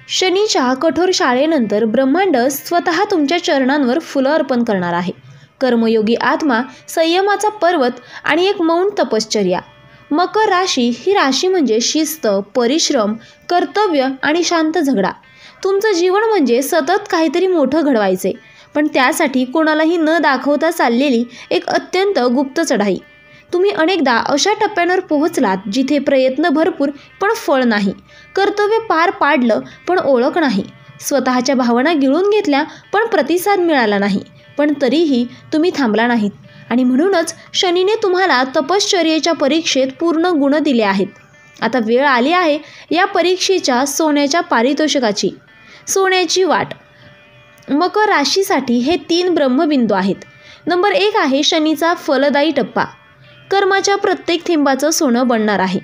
शनीच्या कठोर शाळेनंतर ब्रह्मांड स्वतः तुमच्या चरणांवर फुलं अर्पण करणार आहे. कर्मयोगी आत्मा, संयमाचा पर्वत आणि एक मौन तपश्चर्या. मकर राशी ही राशी म्हणजे शिस्त, परिश्रम, कर्तव्य आणि शांत झगडा. तुमचं जीवन म्हणजे सतत काहीतरी मोठं घडवायचे, पण त्यासाठी कोणालाही न दाखवता चाललेली एक अत्यंत गुप्त चढाई. तुम्ही अनेकदा अशा टप्प्यांवर पोहोचलात जिथे प्रयत्न भरपूर पण फळ नाही, कर्तव्य पार पाडलं पण ओळख नाही, स्वतःच्या भावना गिळून घेतल्या पण प्रतिसाद मिळाला नाही, पण तरीही तुम्ही थांबला नाहीत. आणि म्हणूनच शनीने तुम्हाला तपश्चर्येच्या परीक्षेत पूर्ण गुण दिले आहेत. आता वेळ आली आहे या परीक्षेच्या सोन्याच्या पारितोषिकाची. सोन्याची वाट. मकर राशीसाठी हे 3 ब्रह्मबिंदू आहेत. नंबर 1 आहे शनीचा फलदायी टप्पा. कर्माच्या प्रत्येक थेंबाचं सोनं बनणार आहे.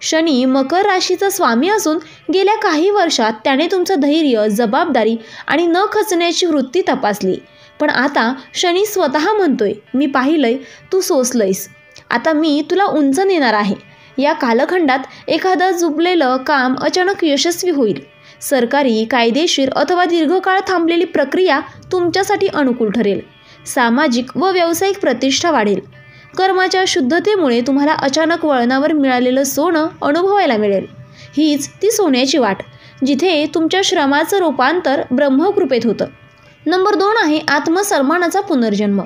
शनी मकर राशीचा स्वामी असून गेल्या काही वर्षात त्याने तुमचं धैर्य, जबाबदारी आणि न खचण्याची वृत्ती तपासली. पण आता शनी स्वतः म्हणतोय, मी पाहिलंय, तू सोसलंयस, आता मी तुला उंच नेणार आहे. या कालखंडात एखादं झुपलेलं काम अचानक यशस्वी होईल. सरकारी, कायदेशीर अथवा दीर्घकाळ थांबलेली प्रक्रिया तुमच्यासाठी अनुकूल ठरेल. सामाजिक व व्यावसायिक प्रतिष्ठा वाढेल. कर्माच्या शुद्धतेमुळे तुम्हाला अचानक वळणावर मिळालेलं सोनं अनुभवायला मिळेल. हीच ती सोन्याची वाट, जिथे तुमच्या श्रमाचं रूपांतर ब्रह्मकृपेत होतं. नंबर 2 आहे आत्मसन्मानाचा पुनर्जन्म.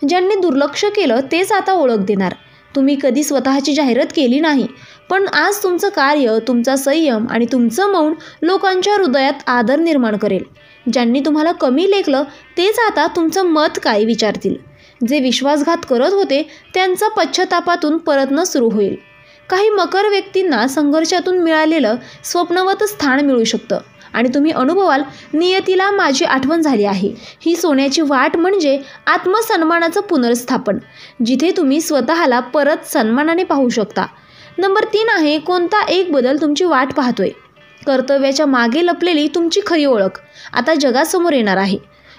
ज्यांनी दुर्लक्ष केलं तेच आता ओळख देणार. तुम्ही कधी स्वतःची जाहिरात केली नाही, पण आज तुमचं कार्य, तुमचा संयम आणि तुमचं मौन लोकांच्या हृदयात आदर निर्माण करेल. ज्यांनी तुम्हाला कमी लेखलं तेच आता तुमचं मत काय विचारतील. जे विश्वासघात करत होते त्यांचा पश्चातापातून परतणं सुरू होईल. काही मकर व्यक्तींना संघर्षातून मिळालेलं स्वप्नवत स्थान मिळू शकतं आणि तुम्ही अनुभवाल, नियतीला माझी आठवण झाली आहे. ही सोन्याची वाट म्हणजे आत्मसन्मानाचं पुनर्स्थापन, जिथे तुम्ही स्वतःला परत सन्मानाने पाहू शकता. नंबर 3 आहे कोणता एक बदल तुमची वाट पाहतोय. कर्तव्याच्या मागे लपलेली तुमची खरी ओळख आता जगासमोर येणार आहे.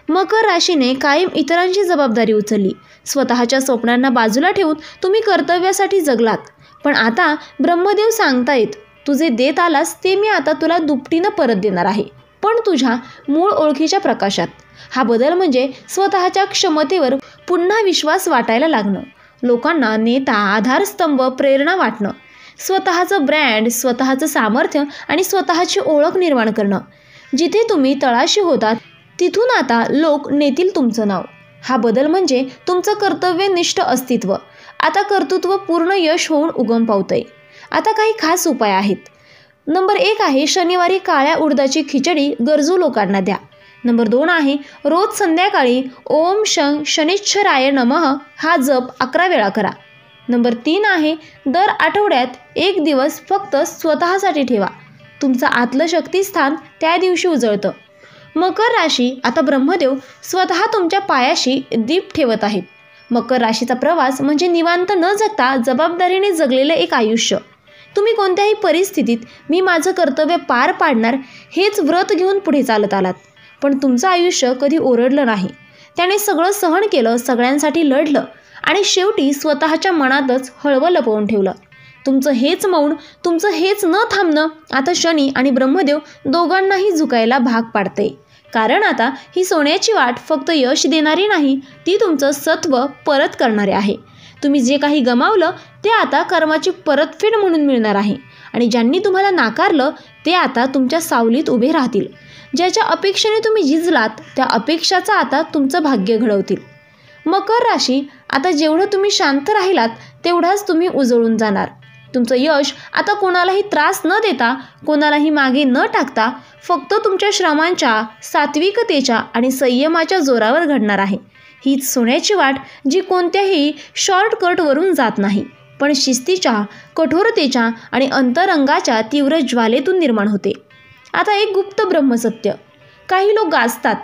मकर राशीने कायम इतरांची जबाबदारी उचलली. स्वतःच्या स्वप्नांना बाजूला ठेवून तुम्ही कर्तव्यासाठी जगलात. पण आता ब्रह्मदेव सांगतायत, तू जे देत आलास ते मी आता तुला दुपटीनं परत देणार आहे, पण तुझ्या मूळ ओळखीच्या प्रकाशात. हा बदल म्हणजे स्वतःच्या क्षमतेवर पुन्हा विश्वास वाटायला लागणं, लोकांना नेता, आधारस्तंभ, प्रेरणा वाटणं, स्वतःचं ब्रँड, स्वतःचं सामर्थ्य आणि स्वतःची ओळख निर्माण करणं. जिथे तुम्ही तळाशी होतात तिथून आता लोक नेतील तुमचं नाव. हा बदल म्हणजे तुमचं कर्तव्यनिष्ठ अस्तित्व आता कर्तृत्व पूर्ण यश होऊन उगम पावतंय. आता काही खास उपाय आहेत. नंबर 1 आहे शनिवारी काळ्या उडदाची खिचडी गरजू लोकांना द्या. नंबर 2 आहे रोज संध्याकाळी ओम शं शनिश्चराय नमः हा जप 11 वेळा करा. नंबर 3 आहे दर आठवड्यात 1 दिवस फक्त स्वतःसाठी ठेवा. तुमचं आतलं शक्तिस्थान त्या दिवशी उजळतं. मकर राशी. आता ब्रह्मदेव स्वतः तुमच्या पायाशी दीप ठेवत आहेत. मकर राशीचा प्रवास म्हणजे निवांत न जगता जबाबदारीने जगलेलं एक आयुष्य. तुम्ही कोणत्याही परिस्थितीत मी माझं कर्तव्य पार पाडणार हेच व्रत घेऊन पुढे चालत आलात. पण तुमचं आयुष्य कधी ओरडलं नाही. त्याने सगळं सहन केलं, सगळ्यांसाठी लढलं आणि शेवटी स्वतःच्या मनातच हळवं लपवून ठेवलं. तुमचं हेच मौन, तुमचं हेच न थांबणं आता शनी आणि ब्रह्मदेव दोघांनाही झुकायला भाग पाडते. कारण आता ही सोन्याची वाट फक्त यश देणारी नाही, ती तुमचं सत्व परत करणारे आहे. तुम्ही जे काही गमावलं ते आता कर्माची परतफेड म्हणून मिळणार आहे. आणि ज्यांनी तुम्हाला नाकारलं ते आता तुमच्या सावलीत उभे राहतील. ज्याच्या अपेक्षेने तुम्ही झिजलात त्या अपेक्षाचं आता तुमचं भाग्य घडवतील. मकर राशी. आता जेवढं तुम्ही शांत राहिलात तेवढाच तुम्ही उजळून जाणार. तुमचं यश आता कोणालाही त्रास न देता, कोणालाही मागे न टाकता फक्त तुमच्या श्रमांच्या, सात्विकतेच्या आणि संयमाच्या जोरावर घडणार आहे. हीच सोन्याची वाट जी कोणत्याही शॉर्टकटवरून जात नाही, पण शिस्तीच्या, कठोरतेच्या आणि अंतरंगाच्या तीव्र ज्वालेतून निर्माण होते. आता एक गुप्त ब्रह्मसत्य. काही लोक गाजतात,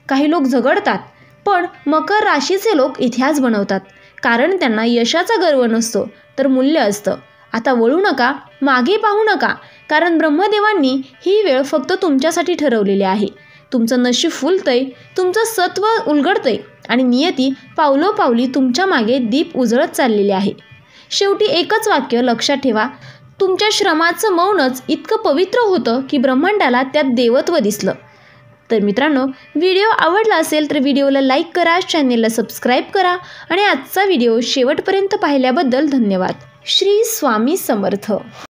काही लोक झगडतात, पण मकर राशीचे लोक इतिहास बनवतात. कारण त्यांना यशाचा गर्व नसतो, तर मूल्य असतं. आता वळू नका, मागे पाहू नका, कारण ब्रह्मदेवांनी ही वेळ फक्त तुमच्यासाठी ठरवलेली आहे. तुमचं नशीब फुलतंय, तुमचं सत्व उलगडतंय आणि नियती पावलोपावली तुमच्या मागे दीप उजळत चाललेली आहे. शेवटी एकच वाक्य लक्षात ठेवा, तुमच्या श्रमाचं मौनच इतकं पवित्र होतं की ब्रह्मांडाला त्यात देवत्व दिसलं. तर मित्रांनो, व्हिडिओ आवडला असेल तर व्हिडिओला लाईक करा, चॅनेलला सबस्क्राईब करा आणि आजचा व्हिडिओ शेवटपर्यंत पाहिल्याबद्दल धन्यवाद. श्री स्वामी समर्थ.